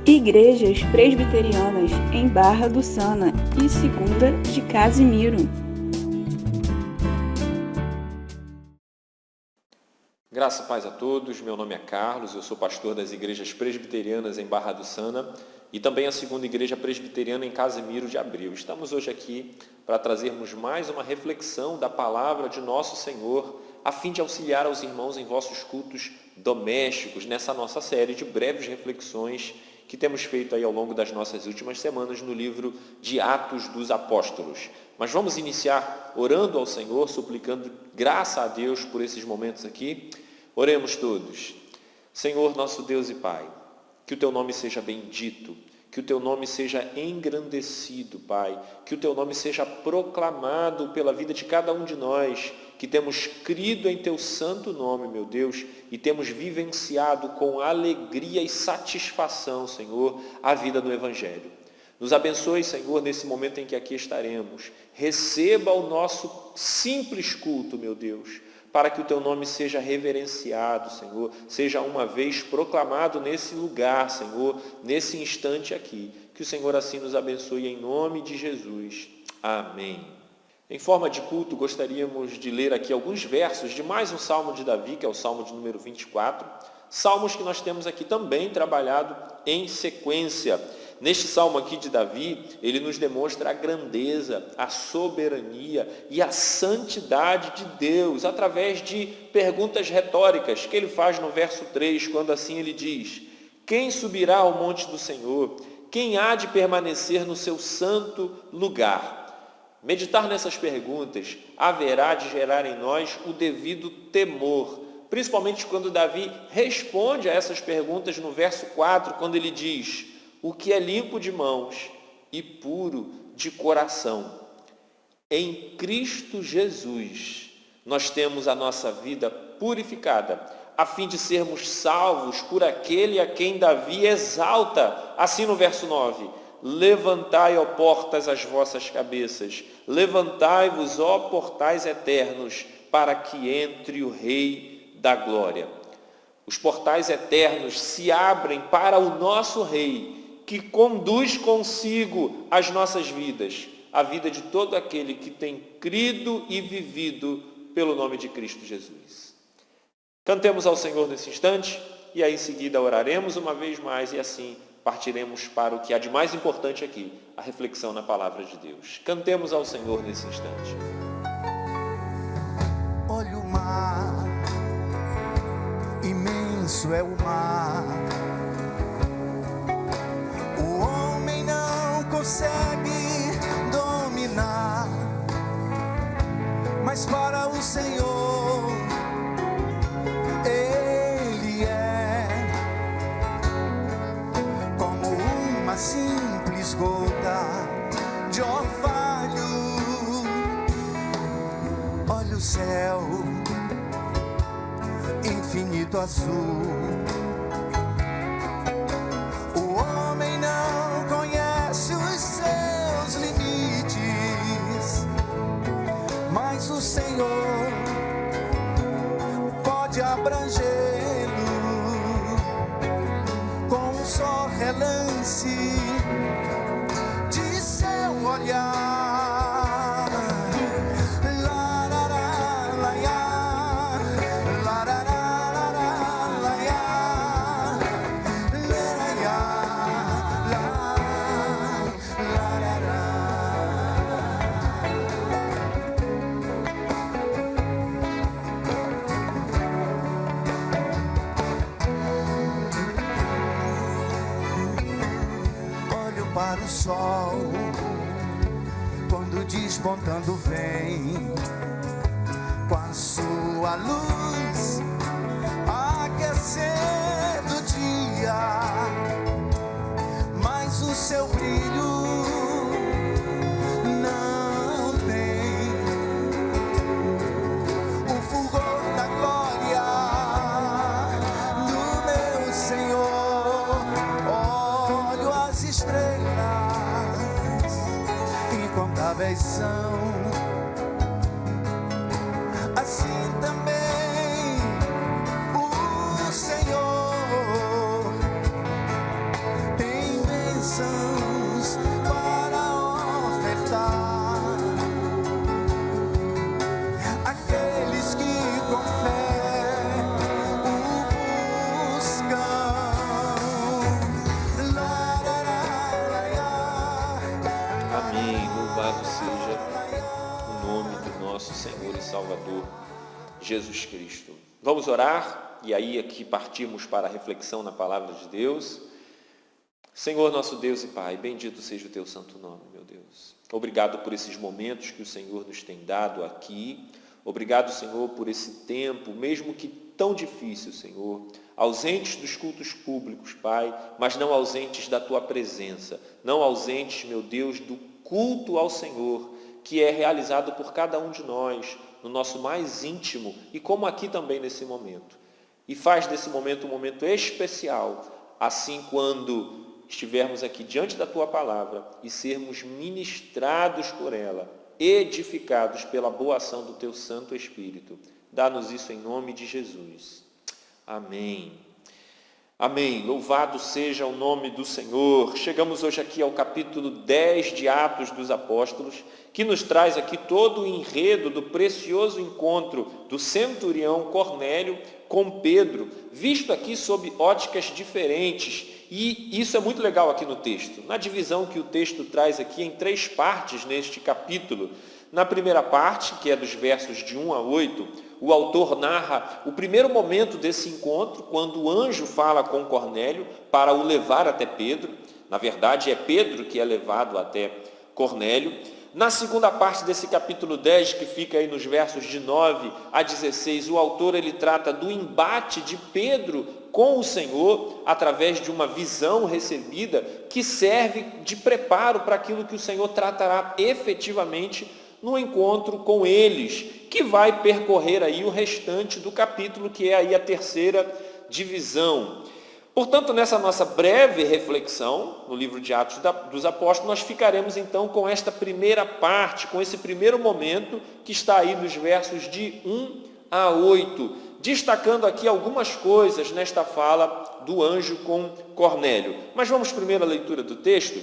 Igrejas Presbiterianas em Barra do Sana e Segunda de Casimiro. Graça e paz a todos, meu nome é Carlos, eu sou pastor das Igrejas Presbiterianas em Barra do Sana e também a Segunda Igreja Presbiteriana em Casimiro de Abreu. Estamos hoje aqui para trazermos mais uma reflexão da palavra de nosso Senhor, a fim de auxiliar aos irmãos em vossos cultos domésticos, nessa nossa série de breves reflexões que temos feito aí ao longo das nossas últimas semanas no livro de Atos dos Apóstolos. Mas vamos iniciar orando ao Senhor, suplicando graça a Deus por esses momentos aqui. Oremos todos. Senhor, nosso Deus e Pai, que o Teu nome seja bendito, que o Teu nome seja engrandecido, Pai, que o Teu nome seja proclamado pela vida de cada um de nós, que temos crido em Teu santo nome, meu Deus, e temos vivenciado com alegria e satisfação, Senhor, a vida no Evangelho. Nos abençoe, Senhor, nesse momento em que aqui estaremos. Receba o nosso simples culto, meu Deus, para que o Teu nome seja reverenciado, Senhor, seja uma vez proclamado nesse lugar, Senhor, nesse instante aqui. Que o Senhor assim nos abençoe em nome de Jesus. Amém. Em forma de culto, gostaríamos de ler aqui alguns versos de mais um Salmo de Davi, que é o Salmo de número 24. Salmos que nós temos aqui também trabalhado em sequência. Neste Salmo aqui de Davi, ele nos demonstra a grandeza, a soberania e a santidade de Deus, através de perguntas retóricas que ele faz no verso 3, quando assim ele diz: quem subirá ao monte do Senhor? Quem há de permanecer no seu santo lugar? Meditar nessas perguntas haverá de gerar em nós o devido temor, principalmente quando Davi responde a essas perguntas no verso 4, quando ele diz: o que é limpo de mãos e puro de coração. Em Cristo Jesus, nós temos a nossa vida purificada, a fim de sermos salvos por aquele a quem Davi exalta, assim no verso 9. Levantai, ó portas, as vossas cabeças, levantai-vos, ó portais eternos, para que entre o Rei da Glória. Os portais eternos se abrem para o nosso Rei, que conduz consigo as nossas vidas, a vida de todo aquele que tem crido e vivido pelo nome de Cristo Jesus. Cantemos ao Senhor nesse instante, e aí em seguida oraremos uma vez mais, e assim partiremos para o que há de mais importante aqui, a reflexão na palavra de Deus. Cantemos ao Senhor nesse instante. Olha o mar, imenso é o mar. O homem não consegue dominar, mas para o Senhor Ele é como uma simples gota de orvalho. Olha o céu, infinito azul. O homem não conhece os seus limites, mas o Senhor pode abrangê-lo com um só relance de seu olhar. Para o sol, quando despontando vem, com a sua luz aquecendo o dia, mas o seu brilho não tem o fulgor da glória do meu Senhor. Olho as estrelas, incontáveis são, assim também o Senhor tem Jesus Cristo. Vamos orar e aí aqui partimos para a reflexão na palavra de Deus. Senhor, nosso Deus e Pai, bendito seja o teu santo nome, meu Deus. Obrigado por esses momentos que o Senhor nos tem dado aqui. Obrigado, Senhor, por esse tempo, mesmo que tão difícil, Senhor, ausentes dos cultos públicos, Pai, mas não ausentes da tua presença, não ausentes, meu Deus, do culto ao Senhor, que é realizado por cada um de nós, no nosso mais íntimo, e como aqui também nesse momento. E faz desse momento um momento especial, assim quando estivermos aqui diante da tua palavra e sermos ministrados por ela, edificados pela boa ação do teu Santo Espírito. Dá-nos isso em nome de Jesus. Amém. Amém. Louvado seja o nome do Senhor. Chegamos hoje aqui ao capítulo 10 de Atos dos Apóstolos, que nos traz aqui todo o enredo do precioso encontro do centurião Cornélio com Pedro, visto aqui sob óticas diferentes. E isso é muito legal aqui no texto. Na divisão que o texto traz aqui em 3 partes neste capítulo. Na primeira parte, que é dos versos de 1 a 8, o autor narra o primeiro momento desse encontro, quando o anjo fala com Cornélio para o levar até Pedro. Na verdade, é Pedro que é levado até Cornélio. Na segunda parte desse capítulo 10, que fica aí nos versos de 9 a 16, o autor ele trata do embate de Pedro com o Senhor, através de uma visão recebida, que serve de preparo para aquilo que o Senhor tratará efetivamente no encontro com eles, que vai percorrer aí o restante do capítulo, que é aí a terceira divisão. Portanto, nessa nossa breve reflexão no livro de Atos dos Apóstolos, nós ficaremos então com esta primeira parte, com esse primeiro momento que está aí nos versos de 1 a 8, destacando aqui algumas coisas nesta fala do anjo com Cornélio. Mas vamos primeiro à leitura do texto,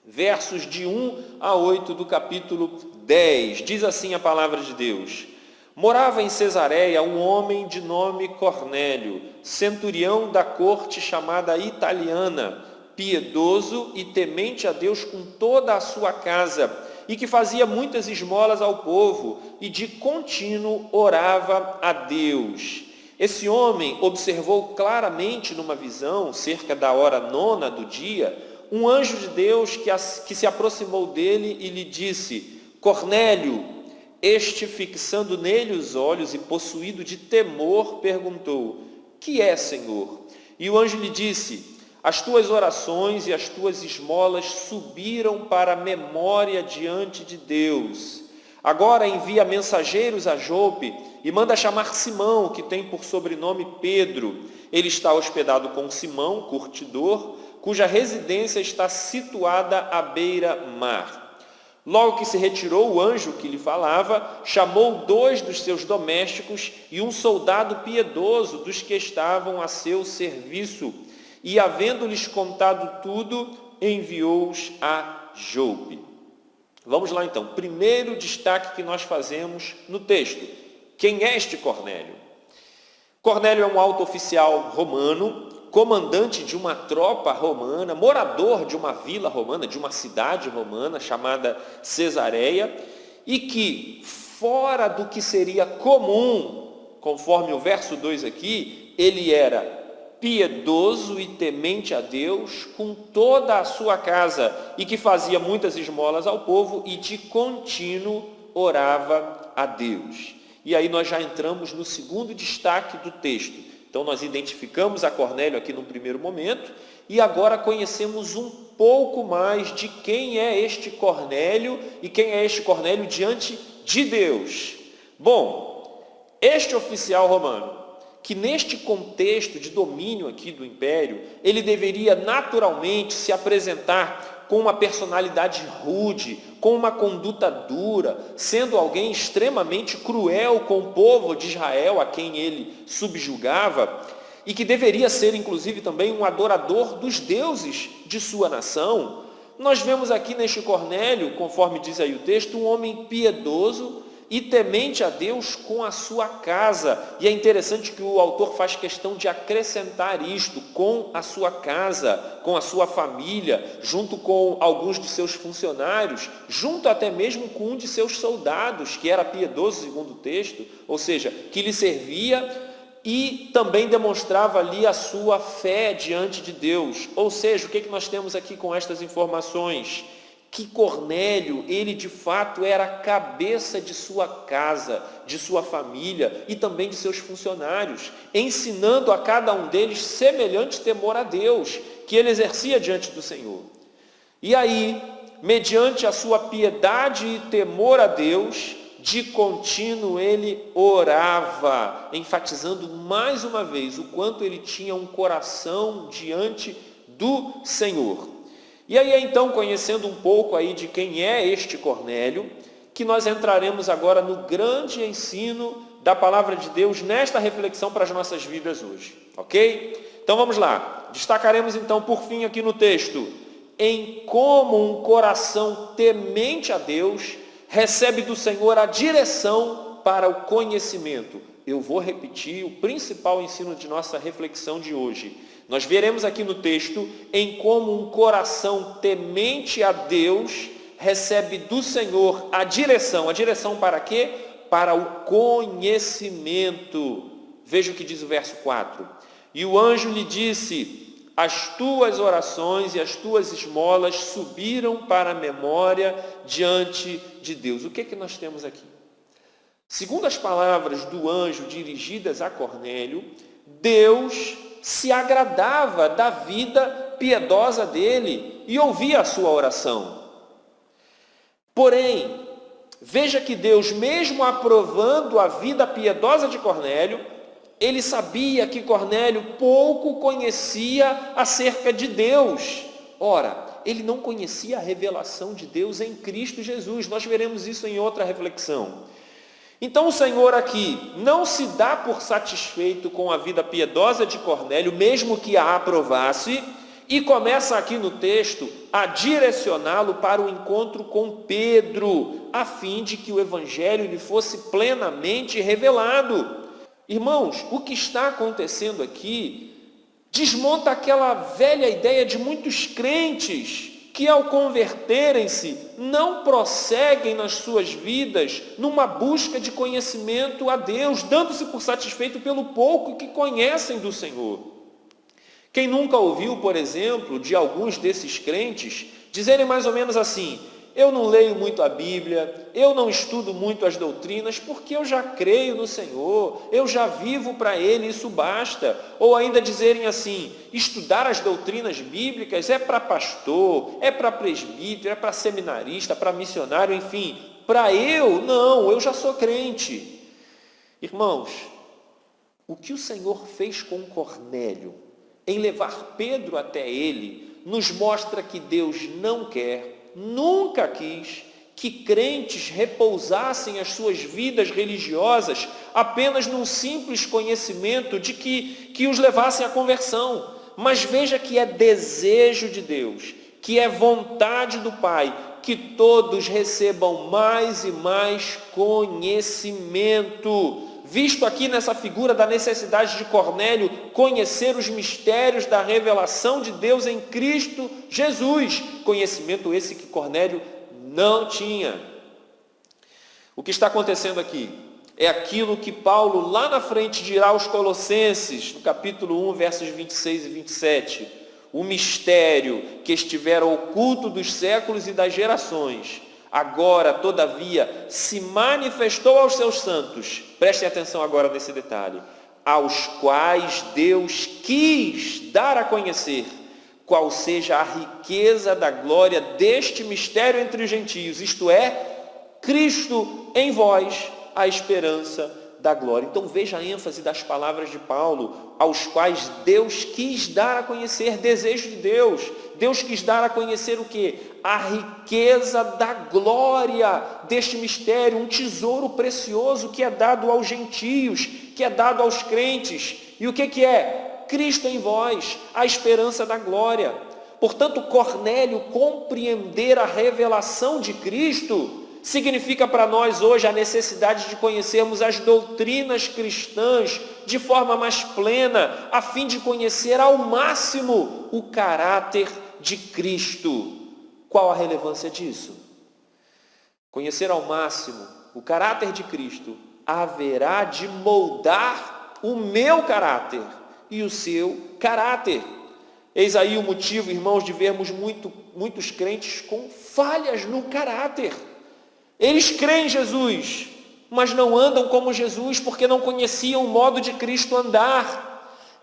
versos de 1 a 8 do capítulo 10. Diz assim a palavra de Deus: Morava em Cesareia um homem de nome Cornélio, centurião da corte chamada Italiana, piedoso e temente a Deus com toda a sua casa, e que fazia muitas esmolas ao povo, e de contínuo orava a Deus. Esse homem observou claramente numa visão, cerca da hora 9ª do dia, um anjo de Deus que se aproximou dele e lhe disse: Cornélio. Este, fixando nele os olhos e possuído de temor, perguntou: Que é, Senhor? E o anjo lhe disse: As tuas orações e as tuas esmolas subiram para a memória diante de Deus. Agora envia mensageiros a Jope e manda chamar Simão, que tem por sobrenome Pedro. Ele está hospedado com Simão, curtidor, cuja residência está situada à beira-mar. Logo que se retirou o anjo que lhe falava, chamou 2 dos seus domésticos e um soldado piedoso dos que estavam a seu serviço, e, havendo-lhes contado tudo, enviou-os a Jope. Vamos lá então. Primeiro destaque que nós fazemos no texto. Quem é este Cornélio? Cornélio é um alto oficial romano, comandante de uma tropa romana, morador de uma vila romana, de uma cidade romana chamada Cesareia, e que, fora do que seria comum, conforme o verso 2 aqui, ele era piedoso e temente a Deus com toda a sua casa, e que fazia muitas esmolas ao povo e de contínuo orava a Deus. E aí nós já entramos no segundo destaque do texto. Então nós identificamos a Cornélio aqui no primeiro momento e agora conhecemos um pouco mais de quem é este Cornélio e quem é este Cornélio diante de Deus. Bom, este oficial romano, que neste contexto de domínio aqui do império, ele deveria naturalmente se apresentar com uma personalidade rude, com uma conduta dura, sendo alguém extremamente cruel com o povo de Israel, a quem ele subjugava, e que deveria ser, inclusive, também um adorador dos deuses de sua nação. Nós vemos aqui neste Cornélio, conforme diz aí o texto, um homem piedoso e temente a Deus com a sua casa. E é interessante que o autor faz questão de acrescentar isto, com a sua casa, com a sua família, junto com alguns de seus funcionários, junto até mesmo com um de seus soldados, que era piedoso, segundo o texto, ou seja, que lhe servia e também demonstrava ali a sua fé diante de Deus. Ou seja, o que nós temos aqui com estas informações? Que Cornélio, ele de fato era a cabeça de sua casa, de sua família e também de seus funcionários, ensinando a cada um deles semelhante temor a Deus, que ele exercia diante do Senhor. E aí, mediante a sua piedade e temor a Deus, de contínuo ele orava, enfatizando mais uma vez o quanto ele tinha um coração diante do Senhor. E aí, então, conhecendo um pouco aí de quem é este Cornélio, que nós entraremos agora no grande ensino da palavra de Deus nesta reflexão para as nossas vidas hoje, ok? Então vamos lá, destacaremos então por fim aqui no texto, em como um coração temente a Deus recebe do Senhor a direção para o conhecimento. Eu vou repetir o principal ensino de nossa reflexão de hoje. Nós veremos aqui no texto em como um coração temente a Deus recebe do Senhor a direção. A direção para quê? Para o conhecimento. Veja o que diz o verso 4. E o anjo lhe disse: as tuas orações e as tuas esmolas subiram para a memória diante de Deus. O que nós temos aqui? Segundo as palavras do anjo dirigidas a Cornélio, Deus se agradava da vida piedosa dele e ouvia a sua oração. Porém, veja que Deus, mesmo aprovando a vida piedosa de Cornélio, ele sabia que Cornélio pouco conhecia acerca de Deus. Ora, ele não conhecia a revelação de Deus em Cristo Jesus. Nós veremos isso em outra reflexão. Então o Senhor aqui não se dá por satisfeito com a vida piedosa de Cornélio, mesmo que a aprovasse, e começa aqui no texto a direcioná-lo para o encontro com Pedro, a fim de que o Evangelho lhe fosse plenamente revelado. Irmãos, o que está acontecendo aqui desmonta aquela velha ideia de muitos crentes que ao converterem-se não prosseguem nas suas vidas numa busca de conhecimento a Deus, dando-se por satisfeito pelo pouco que conhecem do Senhor. Quem nunca ouviu, por exemplo, de alguns desses crentes dizerem mais ou menos assim: eu não leio muito a Bíblia, eu não estudo muito as doutrinas, porque eu já creio no Senhor, eu já vivo para Ele, isso basta. Ou ainda dizerem assim: estudar as doutrinas bíblicas é para pastor, é para presbítero, é para seminarista, para missionário, enfim. Para eu já sou crente. Irmãos, o que o Senhor fez com Cornélio, em levar Pedro até ele, nos mostra que Deus não quer, nunca quis, que crentes repousassem as suas vidas religiosas apenas num simples conhecimento de que os levassem à conversão. Mas veja que é desejo de Deus, que é vontade do Pai, que todos recebam mais e mais conhecimento. Visto aqui nessa figura da necessidade de Cornélio conhecer os mistérios da revelação de Deus em Cristo Jesus. Conhecimento esse que Cornélio não tinha. O que está acontecendo aqui é aquilo que Paulo lá na frente dirá aos Colossenses, no capítulo 1, versos 26 e 27. O mistério que estivera oculto dos séculos e das gerações, agora, todavia, se manifestou aos seus santos. Prestem atenção agora nesse detalhe. Aos quais Deus quis dar a conhecer qual seja a riqueza da glória deste mistério entre os gentios, isto é, Cristo em vós, a esperança da glória. Então veja a ênfase das palavras de Paulo, aos quais Deus quis dar a conhecer, desejo de Deus. Deus quis dar a conhecer o quê? A riqueza da glória deste mistério, um tesouro precioso que é dado aos gentios, que é dado aos crentes. E o que é? Cristo em vós, a esperança da glória. Portanto, Cornélio compreender a revelação de Cristo significa para nós hoje a necessidade de conhecermos as doutrinas cristãs de forma mais plena, a fim de conhecer ao máximo o caráter de Cristo. Qual a relevância disso? Conhecer ao máximo o caráter de Cristo haverá de moldar o meu caráter e o seu caráter. Eis aí o motivo, irmãos, de vermos muitos crentes com falhas no caráter. Eles creem em Jesus, mas não andam como Jesus porque não conheciam o modo de Cristo andar.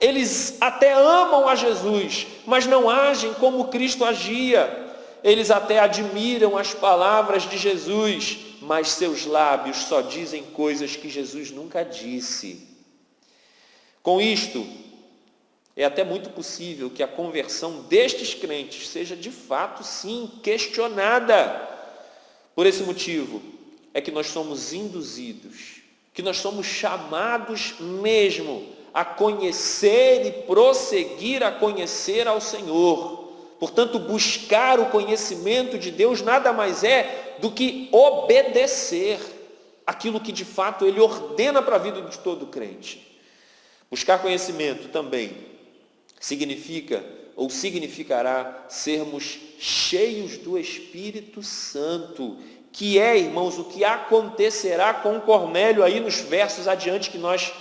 Eles até amam a Jesus, mas não agem como Cristo agia. Eles até admiram as palavras de Jesus, mas seus lábios só dizem coisas que Jesus nunca disse. Com isto, é até muito possível que a conversão destes crentes seja de fato, sim, questionada. Por esse motivo, é que nós somos induzidos, que nós somos chamados mesmo a conhecer e prosseguir a conhecer ao Senhor. Portanto, buscar o conhecimento de Deus nada mais é do que obedecer aquilo que de fato Ele ordena para a vida de todo crente. Buscar conhecimento também significa ou significará sermos cheios do Espírito Santo, que é, irmãos, o que acontecerá com Cornélio aí nos versos adiante que nós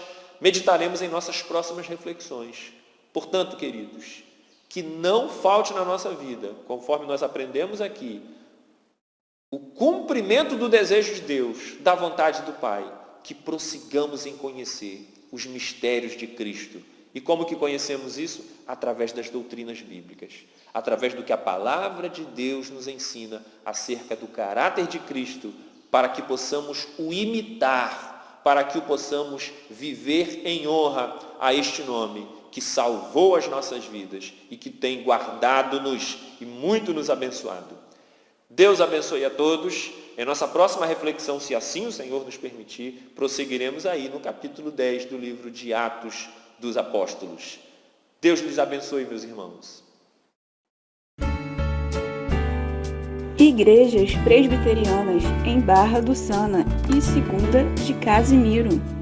meditaremos em nossas próximas reflexões. Portanto, queridos, que não falte na nossa vida, conforme nós aprendemos aqui, o cumprimento do desejo de Deus, da vontade do Pai, que prossigamos em conhecer os mistérios de Cristo. E como que conhecemos isso? Através das doutrinas bíblicas, através do que a palavra de Deus nos ensina acerca do caráter de Cristo, para que possamos o imitar, para que o possamos viver em honra a este nome que salvou as nossas vidas e que tem guardado-nos e muito nos abençoado. Deus abençoe a todos. Em nossa próxima reflexão, se assim o Senhor nos permitir, prosseguiremos aí no capítulo 10 do livro de Atos dos Apóstolos. Deus lhes abençoe, meus irmãos. Igrejas Presbiterianas em Barra do Sana e Segunda de Casimiro.